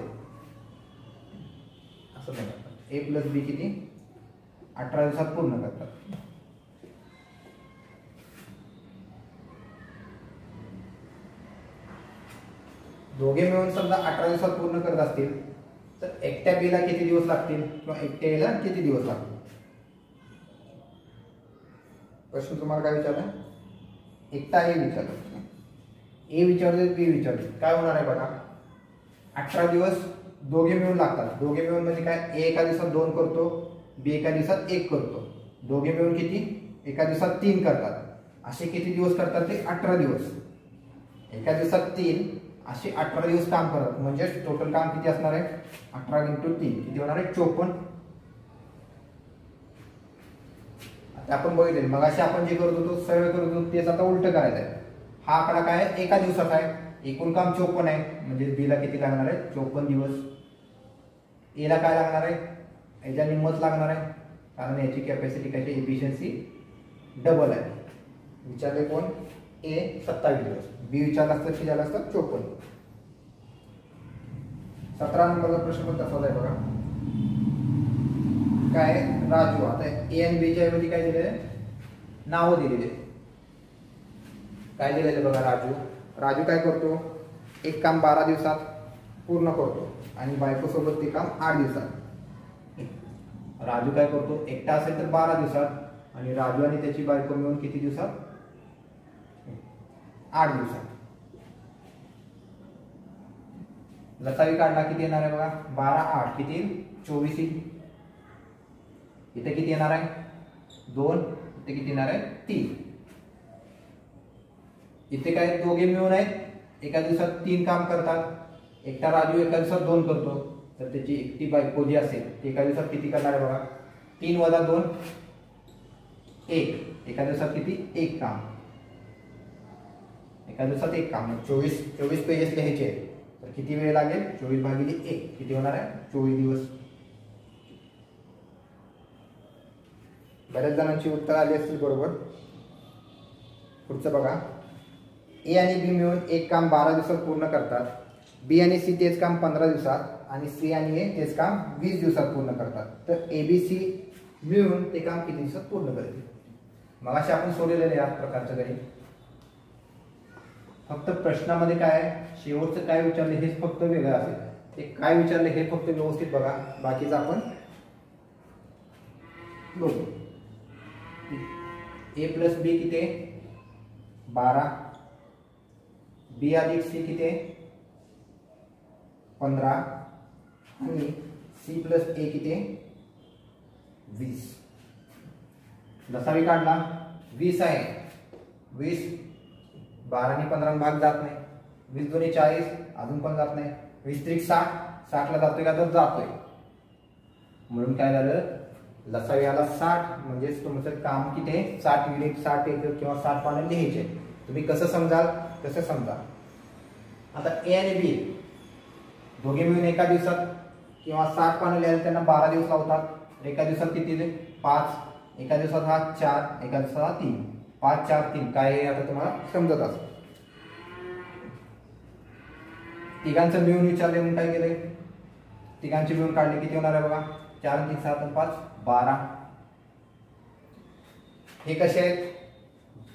असं म्हणतात, ए प्लस बी किती 18 दिवसात पूर्ण करतात. दोघे मिळून समजा 18 दिवसात पूर्ण करत असतील तर एकट्या बीला किती दिवस लागतील किंवा एकट्या एला किती दिवस लागतील. प्रश्न तुम्हाला काय विचारला, एकटा ए विचारलं, ए विचारले बी विचारले, काय होणार आहे बघा. 18 दिवस दोघे मिळून लागतात. दोघे मिळून म्हणजे काय, ए एका दिवसात 2 करतो, बी एका दिवसात 1 करतो. दोघे मिळून किती, एका दिवसात 3 करतात. असे किती दिवस करतात ते 18 दिवस. एका दिवसात 3 असे 18 दिवस काम करत. म्हणजे टोटल काम किती असणार आहे, 18 × 3 किती होणार आहे 54. ते आपण बघितले. मग असे आपण जे करत होतो सर्वे करत होतो तेच आता उलट करायचं आहे. हा आकडा काय आहे, एका दिवसात आहे. एकूण काम 54 आहे, म्हणजे बी ला किती लागणार आहे, 54 दिवस. ए ला काय लागणार आहे, याच्या निम्मच लागणार आहे, कारण याची कॅपॅसिटी कशी, एफिशियन्सी डबल आहे. विचारले कोण, ए 27 दिवस, बी विचारला असतं की झालं असतं 54. 17 नंबरचा प्रश्न पण तसाच आहे बघा. काय राजू, आता ए आणि बी च्या ऐवजी काय दिलेलं आहे, नावं दिलेले. काय दिलेले बघा, राजू काय करतो, एक काम 12 दिवसात पूर्ण करतो आणि बायको सोबत ते काम 8 दिवसात. राजू काय करतो, एकटा असेल तर 12 दिवसात आणि राजू आणि त्याची बायको मिळून किती दिवसात, 8 दिवसात. लसावी काढला किती येणार आहे बघा, 12 8 किती, 24 येईल. इथे किती येणार आहे, 2. इथे किती येणार आहे, 3. इथे काय दोघे मिळून आहेत, एका दिवसात 3 काम करतात. एकटा राजू एका दिवसात 2 करतो, तर त्याची एकटी बायको जी असेल ती एका दिवसात किती करणार आहे बघा, 3 वजा 2 1. एका दिवसात किती, 1 काम. एका दिवसात 1 काम. 24 पेजेस लिहायचे, तर किती वेळ लागेल, 24 भागिले 1 किती होणार आहे, 24 दिवस. बऱ्याच जणांची उत्तर आली असतील बरोबर. पुढचं बघा, ए आणि बी मिळून एक काम 12 दिवसात पूर्ण करतात. बी आणि सी तेच काम 15 दिवसात आणि सी आणि ए तेच काम 20 दिवसात पूर्ण करतात. तर ए बी सी मिळून ते काम किती दिवसात पूर्ण करतील. मग असे आपण सोडलेले या प्रकारचं काही, फक्त प्रश्नामध्ये काय शेवटचं काय विचारले हेच फक्त वेगळं असेल. ते काय विचारले हे फक्त व्यवस्थित बघा, बाकीचं आपण बघू. ए प्लस बी किती, 12. बी अधिक सी किती, 15. आणि सी प्लस ए किती, 20. लसावी काढला, 20 आहे. 20 12 आणि 15 भाग जात नाही. 20 दोन्ही 40, अजून पण जात नाही. 20 त्रिक 60, 60 ला जातोय का, तर जातोय. म्हणून काय झालं, लसावी आला 60. म्हणजे तुमचं काम किती आहे, 60 युनिट, 60 एकक किंवा 60 पानं लिहायचे. तुम्ही कसं समजाल तसं समजा. आता ए आणि बी दोघे मिळून एका दिवसात किंवा 60 पानं लिहायला त्यांना 12 दिवस लावतात. एका दिवसात किती 5, एका दिवसात हा 4, एका दिवसात हा 3. 5 4 3 काय आहे आता तुम्हाला समजत असं. तिघांचं मिळून विचारले म्हणून काय केलंय, तिघांचे मिळून काढले किती होणार आहे बघा, 4 3 7 5 12. हे कसे आहेत,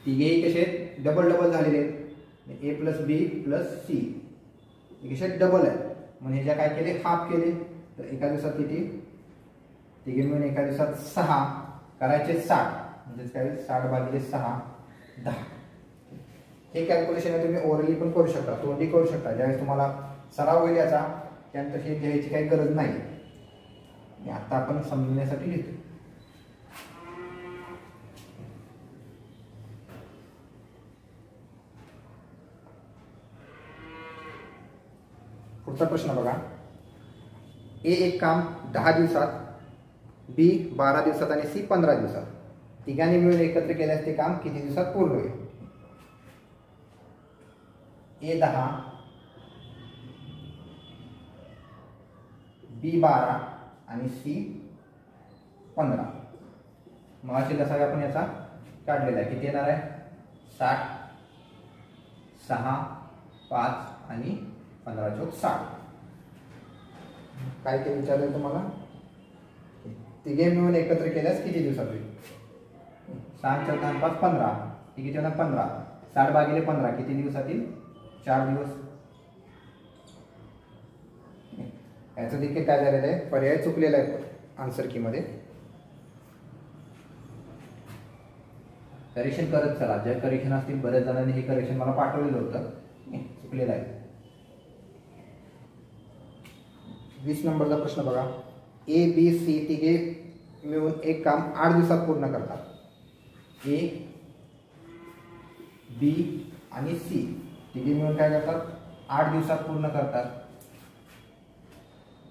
तिघेही कसे आहेत, डबल डबल झालेले आहेत. ए प्लस बी प्लस सी हे कसे डबल आहे. म्हणजे ह्याच्या काय केले, हाफ केले. तर एका दिवसात किती, तिघे मिळून एका दिवसात 6 करायचे 60, म्हणजेच काय 60 भागिले 6 10. हे कॅल्क्युलेशन तुम्ही ओरली पण करू शकता, तोंडी करू शकता. ज्यावेळेस तुम्हाला सराव होईल याचा, त्यानंतर हे घ्यायची काही गरज नाही. आता आपण समजण्यासाठी लिहितो. पुढचा प्रश्न बघा, ए एक काम 10 दिवसात, बी 12 दिवसात आणि सी 15 दिवसात. तिघांनी मिळून एकत्र केल्यास ते काम किती दिवसात पूर्ण होईल. ए 10, बी 12 आणि सी 15. मग असे लसावी आपण याचा काढलेला आहे. किती येणार आहे, 60, 6 5 आणि 15 चौक 60. काय ते विचारलं तुम्हाला, तिघे मिळून एकत्र केल्यास किती दिवसात होईल. 6 4 10 5 15, किती होणार 15. 60 भागिले 15 किती दिवसातील, 4 दिवस. याचं देखील काय झालेलं आहे, पर्याय चुकलेला आहे आन्सर की मध्ये. करेक्शन करत चला, जे करेक्शन असतील बऱ्याच जणांनी हे करेक्शन मला पाठवलेलं होतं, चुकलेलं आहे. 20 नंबरचा प्रश्न बघा, ए बी सी तिघे मिळून एक काम 8 दिवसात पूर्ण करतात. ए बी आणि सी तिघे मिळून काय करतात, 8 दिवसात पूर्ण करतात.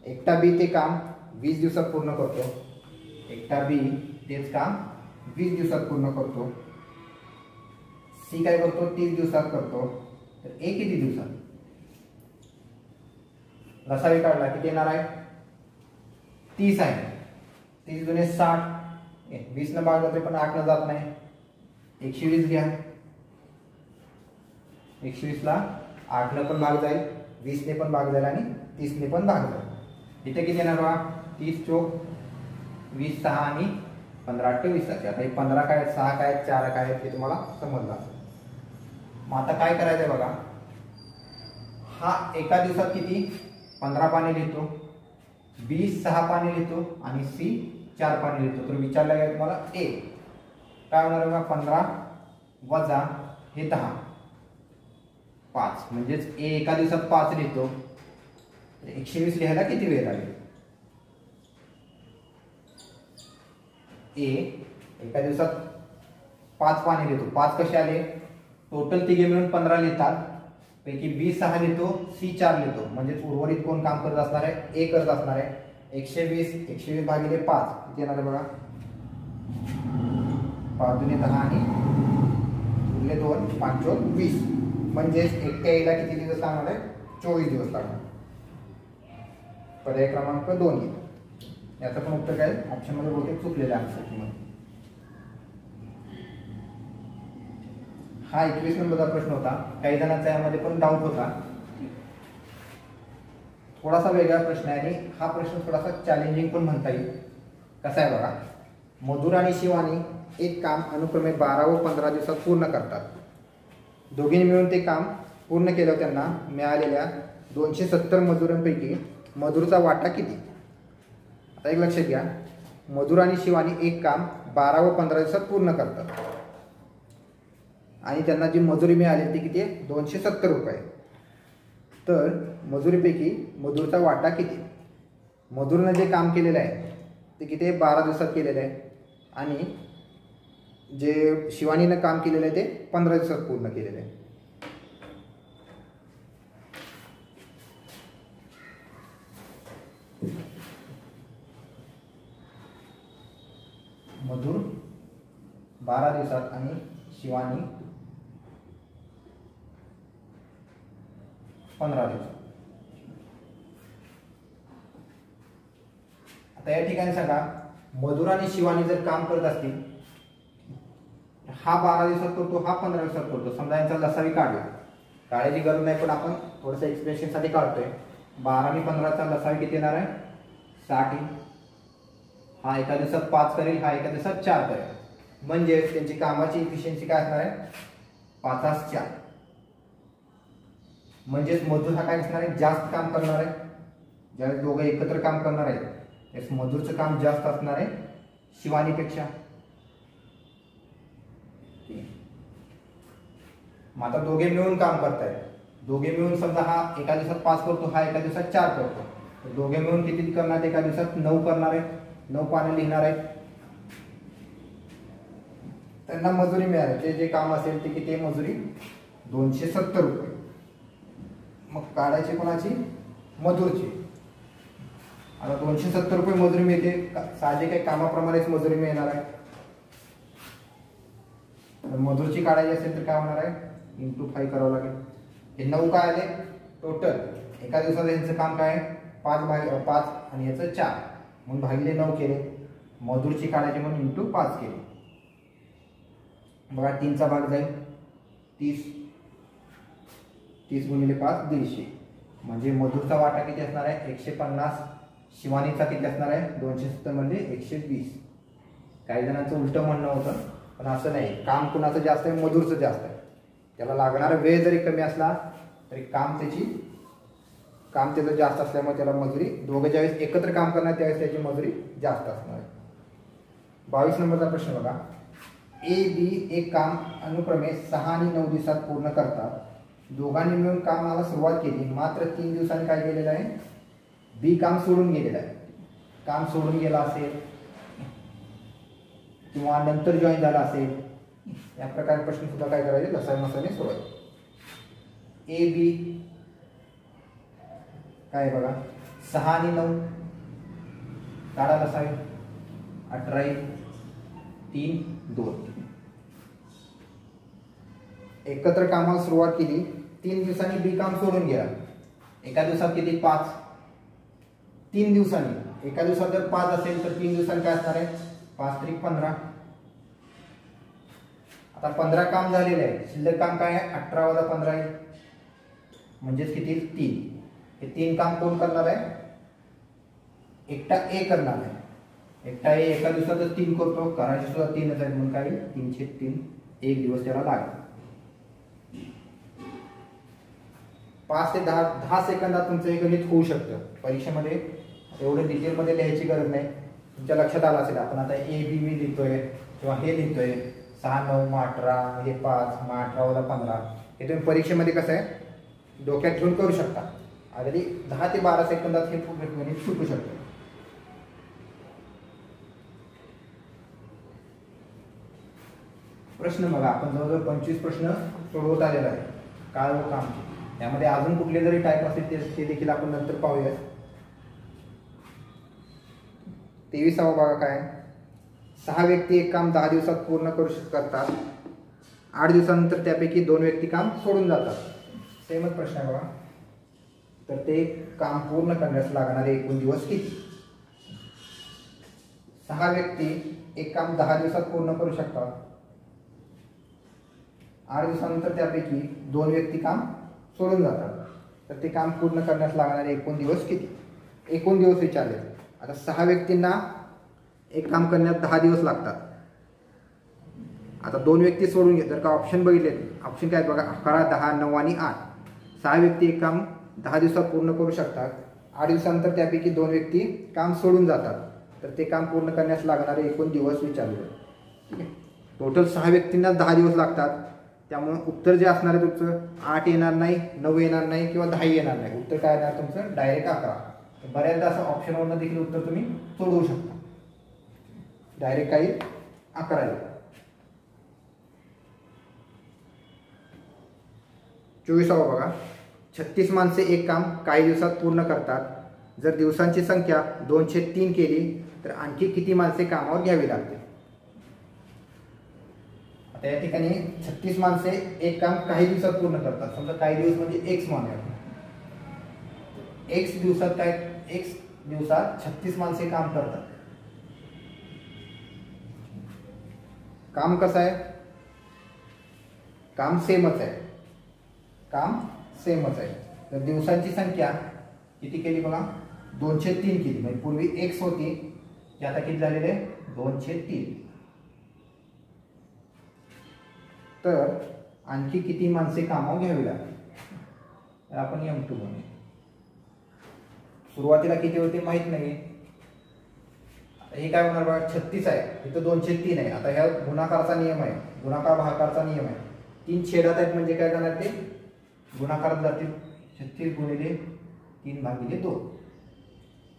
एकटा बी ते काम 20 दिवसात पूर्ण करतो. एकटा बी तेच काम 20 दिवसात पूर्ण करतो, सी काय करतो 30 दिवसात करतो, तर ए किती दिवसात? लसावी काढला किती येणार आहे? 30 आहे. 30 दुने 60, 20 न भाग जाते पण 8 न जात नाही, 120 घ्या. 120 ला 8 न पण भाग जाईल, 20 ने पण भाग जाईल आणि 30 ने पण भाग जाईल. इथे किती येणार बघा? 30 चोक 20, 6 आणि 15 8 20. आता हे 15 काय 6 काय 4 काय ते तुम्हाला समजलं असेल. मग आता काय करायचंय बघा, हा एका दिवसात किती 15 पाने लिहितो, बी 6 पाने लिहितो आणि सी 4 पाने लिहितो. तर विचारलं आहे तुम्हाला ए काय होणार बघा, 15 वजा हे 10 5, म्हणजेच ए एका दिवसात 5 लिहितो. 120 लिहायला किती वेळ लागेल? ए एका दिवसात 5 पाने लिहितो, 5 कसे आले? टोटल तिघे मिळून 15 लिहितात, पैकी बी 6 लिहितो, सी 4 लिहितो, म्हणजेच उर्वरित कोण काम करत असणार आहे? ए करत असणार आहे. 120 भागिले 5 किती येणार आहे बघा, 5 दुने 10 आणि उरले 2 5 चोक 20, म्हणजेच एकट्या एला किती दिवस लागणार आहे? 24 दिवस लागणार. पर्याय क्रमांक 2 येईल. याचं पण उत्तर काय ऑप्शन मध्ये बहुतेक चुकलेलं आहे. हा 21 नंबरचा प्रश्न होता. काही जणांचा यामध्ये पण डाऊट होता. थोडासा वेगळा प्रश्न आहे आणि हा प्रश्न थोडासा चॅलेंजिंग पण म्हणता येईल. कसा आहे बघा, मधुर आणि शिवानी एक काम अनुक्रमे 12 व 15 दिवसात पूर्ण करतात. दोघींनी मिळून ते काम पूर्ण केलं. त्यांना मिळालेल्या 270 मजुरांपैकी मधुरचा वाटा किती? आता एक लक्षात घ्या, मधुर आणि शिवानी एक काम 12 व 15 दिवसात पूर्ण करतात आणि त्यांना जी मजुरी मिळाली ती किती आहे? 270 रुपये. तर मजुरीपैकी मधुरचा वाटा किती? मधुरनं जे काम केलेलं आहे ते किती आहे? 12 दिवसात केलेलं आहे आणि जे शिवानीनं काम केलेलं आहे ते 15 दिवसात पूर्ण केलेलं आहे. मधुर 12 दिवसात आणि शिवानी 15 दिवसात. आता या ठिकाणी सांगा, मधुर आणि शिवानी जर काम करत असतील, हा 12 दिवसात करतो, हा 15 दिवसात करतो. समजा यांचा लसावी काढला, काढायची गरज नाही पण आपण थोडंसं एक्सप्रेशन साठी काढतोय. 12 आणि 15चा लसावी किती येणार आहे? 60. हा एका दिवसात 5 करेल, हा एका दिवसात 4 करेल, म्हणजे त्यांची कामाची इफिशियन्सी काय असणार आहे? 5 4. म्हणजेच मजूर हा काय असणार आहे? जास्त काम करणार आहे. ज्यावेळेस दोघं एकत्र काम करणार आहेत त्यावेळेस मजूरचं काम जास्त असणार आहे शिवानीपेक्षा. मग आता दोघे मिळून काम करतायत. दोघे मिळून समजा हा एका दिवसात 5 करतो, हा एका दिवसात 4 करतो, तर दोघे मिळून किती करणार? एका दिवसात 9 करणार आहे, 9 पाने लिहिणार आहेत. त्यांना मजुरी मिळाली, ते जे काम असेल ते किती मजुरी? 270 रुपये. मग काढायची कोणाची? मजूरची. आता 270 रुपये मजुरी मिळते, साहजिक आहे कामाप्रमाणेच मजुरी मिळणार आहे. मजूरची काढायची असेल तर काय होणार आहे? × 5 करावं लागेल. हे 9 काय आले टोटल? एका दिवसात यांचं काम काय? 5 आणि याचं 4, म्हणून भागिले 9 केले. मजूरची काढायची म्हणून × 5 केले. बघा 3 चा भाग जाईल 30, 30 गुणिले 5 150. म्हणजे मजूरचा वाटा किती असणार आहे? 150. शिवानीचा किती असणार आहे? 270 म्हणजे 120. काही जणांचं उलटं म्हणणं होतं, पण असं नाही. काम कुणाचं जास्त आहे? मजूरचं जास्त आहे. त्याला लागणारा वेळ जरी कमी असला तरी काम त्याचं जास्त असल्यामुळे त्याला मजुरी, दोघं ज्यावेळेस एकत्र काम करणार त्यावेळेस त्याची मजुरी जास्त असणार आहे. 22 नंबरचा प्रश्न बघा, ए बी एक काम अनुक्रमे 6 आणि 9 दिवसात पूर्ण करतात. दोघांनी मिळून कामाला सुरुवात केली, मात्र 3 दिवसांनी काय केलेलं आहे? बी काम सोडून गेलेलं आहे. काम सोडून गेला असेल किंवा नंतर जॉईन झाला असेल, या प्रकारे प्रश्न सुद्धा काय करायचे? लसावी मसाने सोडवायचे. ए बी काय बघा, 6 आणि 9 काढा लसावी, 18 येईल. 3 2 एकत्र कामाला सुरुवात केली, 3 दिवसांनी बी काम सोडून गेला. एका दिवसात किती? 5. 3 दिवसांनी, एका दिवसात जर 5 असेल तर 3 दिवसांनी काय असणार आहे? 5 त्रिक 15. आता 15 काम झालेले आहे, शिल्लक काम काय आहे? 18 वजा 15 आहे, म्हणजेच किती? 3. हे 3 काम कोण करणार आहे? एकटा ए करणार आहे. एकटा ए एका दिवसातच 3 करतो, करायचे सुद्धा 3च आहेत, म्हणून काय? 3/3 एक दिवस त्याला लागेल. 5 ते 10 सेकंदात तुमचं हे गणित होऊ शकतं. परीक्षेमध्ये एवढं डिटेलमध्ये लिहायची गरज नाही. तुमच्या लक्षात आलं असेल, आपण आता ए बी मी लिहितोय किंवा हे लिहितोय, 6 9 मग 18, हे 5 मग 18 वजा 15, हे तुम्ही परीक्षेमध्ये कसं आहे डोक्यात घेऊन करू शकता. अगदी 10 ते 12 सेकंदात हे गणित सुटू शकतं. प्रश्न बघा, आपण जवळजवळ 25 प्रश्न सोडवत आलेला आहे काळ व काम. त्यामध्ये अजून कुठले जरी टाईप असतील ते देखील आपण नंतर पाहूया. 23वा बघा काय? 6 व्यक्ती एक काम 10 दिवसात पूर्ण करतात. 8 दिवसानंतर त्यापैकी 2 व्यक्ती काम सोडून जातात. सेमच प्रश्न आहे बघा. तर ते काम पूर्ण करण्यास लागणारे एकूण दिवस किती? 6 व्यक्ती एक काम 10 दिवसात पूर्ण करू शकतात. 8 दिवसानंतर त्यापैकी 2 व्यक्ती काम सोडून जातात. तर ते काम पूर्ण करण्यास लागणारे एकूण दिवस किती? एकूण दिवस विचारले. आता 6 व्यक्तींना एक काम करण्यात 10 दिवस लागतात. आता 2 व्यक्ती सोडून घेत, जर का ऑप्शन बघितले, ऑप्शन काय बघा? 11 10 9 आणि 8. 6 व्यक्ती एक काम 10 दिवसात पूर्ण करू शकतात. 8 दिवसानंतर त्यापैकी 2 व्यक्ती काम सोडून जातात. तर ते काम पूर्ण करण्यास लागणारे एकूण दिवस विचारले. ठीक आहे. टोटल 6 व्यक्तींना 10 दिवस लागतात. त्यामुळे उत्तर जे असणार आहे तुमचं 8 येणार नाही, 9 येणार नाही किंवा 10 येणार नाही. उत्तर काय येणार तुमचं? डायरेक्ट 11. बऱ्याचदा असं ऑप्शनवरनं देखील उत्तर तुम्ही सोडवू शकता. डायरेक्ट काही 11 येईल. 24वा बघा. 36 माणसे एक काम काही दिवसात पूर्ण करतात. जर दिवसांची संख्या 2/3 केली तर आणखी किती माणसे कामावर घ्यावी लागतील? आता या ठिकाणी 36 माणसे एक काम काही दिवसात पूर्ण करतात. समजा काही दिवस म्हणजे एक्स मानूया. एक्स दिवसात 36 माणसे काम करतात. काम कसं आहे? काम सेमच आहे. काम सेमच आहे. तर दिवसांची संख्या किती केली बघा? 2/3 केली. म्हणजे पूर्वी एक्स होती, ती आता किती झालेले? 2/3. तर आणखी किती माणसे कामावर घ्यावी लागतील? तर आपण M2 म्हणू. सुरुवातीला किती होते माहित नाही. हे काय होणार बघा? 36 आहे, इथं 2/3 आहे. आता ह्या गुणाकारचा नियम आहे, गुणाकार भागाकारचा नियम आहे. 3 छेदात आहेत म्हणजे काय जाणार? ते गुणाकारात जातील. 36 गुणिले 3/2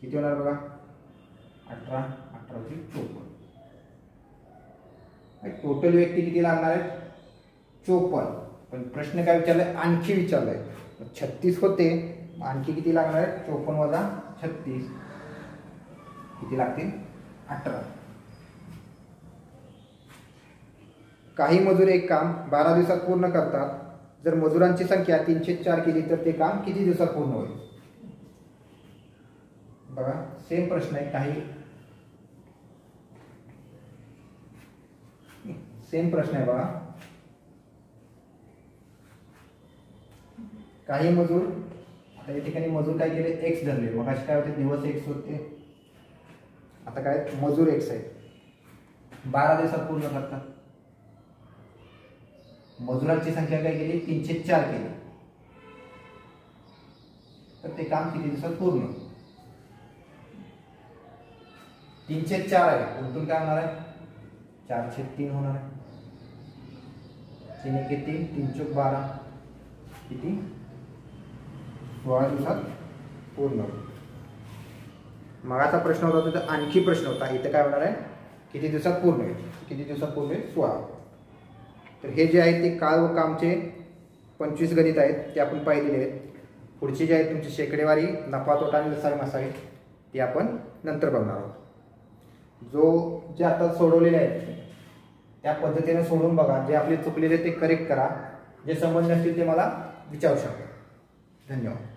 किती होणार बघा? 18. 18 टोटल व्यक्ती किती लागणार आहेत? 54. पण प्रश्न काय विचारलाय? आणखी विचारलाय. 36 होते, आणखी किती लागणार आहेत? 54 वजा 36 किती लागतील? 18. काही मजूर एक काम 12 दिवसात पूर्ण करतात. जर मजुरांची संख्या 3/4 केली तर ते काम किती दिवसात पूर्ण होईल? बघा सेम प्रश्न आहे. सेम प्रश्न आहे बघा. काही मजूर, आता या ठिकाणी मजूर काय केले? एक्स धरले. मग असे काय होते? दिवस एक्स होते. आता काय? मजूर एक्स आहे, 12 दिवसात पूर्ण करतात. मजुरांची संख्या काय केली? 3/4 केली. तर ते काम किती दिवसात पूर्ण? 3/4 आहे, उलटून काय होणार आहे? 4/3 होणार आहे. 3 1 3, 3 चौक 12 किती? 16 दिवसात पूर्ण. मगाचा प्रश्न होता तर आणखी प्रश्न होता. इथे काय होणार आहे? किती दिवसात पूर्ण होईल? किती दिवसात पूर्ण होईल? 16. तर हे जे आहे ते काळ व कामचे 25 गणित आहेत, ते आपण पाहिलेले आहेत. पुढचे जे आहेत तुमची शेकडेवारी, नफा तोटा आणि लसाई मसाई, ते आपण नंतर बघणार आहोत. जे आता सोडवलेले आहेत त्या पद्धतीने सोडून बघा, जे आपले चुकलेले ते करेक्ट करा, जे समज नसतील ते मला विचारू शकता. धन्यवाद.